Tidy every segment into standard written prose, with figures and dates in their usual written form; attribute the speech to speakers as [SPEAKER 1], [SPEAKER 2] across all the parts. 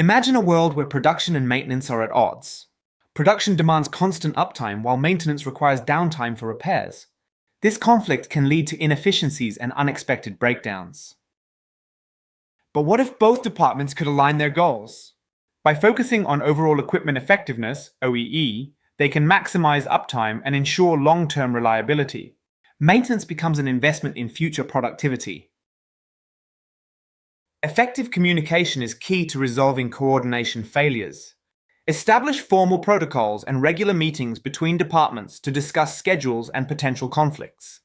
[SPEAKER 1] Imagine a world where production and maintenance are at odds. Production demands constant uptime while maintenance requires downtime for repairs. This conflict can lead to inefficiencies and unexpected breakdowns. But what if both departments could align their goals? By focusing on overall equipment effectiveness, OEE, they can maximize uptime and ensure long-term reliability. Maintenance becomes an investment in future productivity. Effective communication is key to resolving coordination failures. Establish formal protocols and regular meetings between departments to discuss schedules and potential conflicts.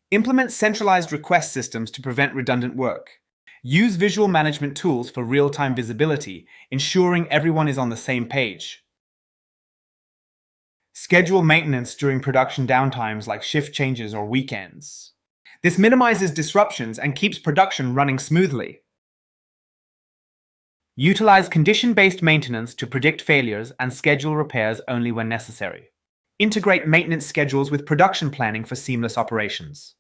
[SPEAKER 1] Implement centralized request systems to prevent redundant work. Use visual management tools for real-time visibility, ensuring everyone is on the same page. Schedule maintenance during production downtimes like shift changes or weekends. This minimizes disruptions and keeps production running smoothly. Utilize condition-based maintenance to predict failures and schedule repairs only when necessary. Integrate maintenance schedules with production planning for seamless operations.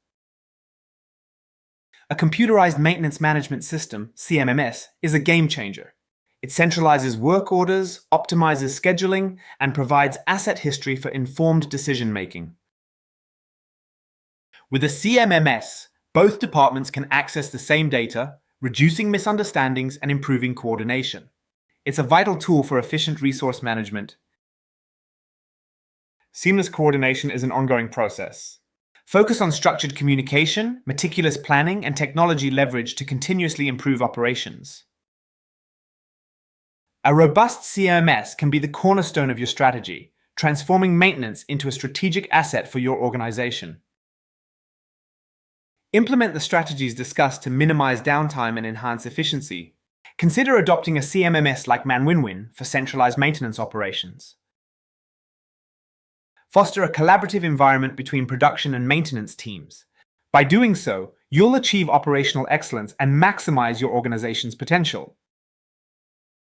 [SPEAKER 1] A computerized maintenance management system, CMMS, is a game changer. It centralizes work orders, optimizes scheduling, and provides asset history for informed decision-making. With a CMMS, both departments can access the same data, reducing misunderstandings and improving coordination. It's a vital tool for efficient resource management. Seamless coordination is an ongoing process. Focus on structured communication, meticulous planning, and technology leverage to continuously improve operations. A robust CMS can be the cornerstone of your strategy, transforming maintenance into a strategic asset for your organization. Implement the strategies discussed to minimize downtime and enhance efficiency. Consider adopting a CMMS like ManWinWin for centralized maintenance operations. Foster a collaborative environment between production and maintenance teams. By doing so, you'll achieve operational excellence and maximize your organization's potential.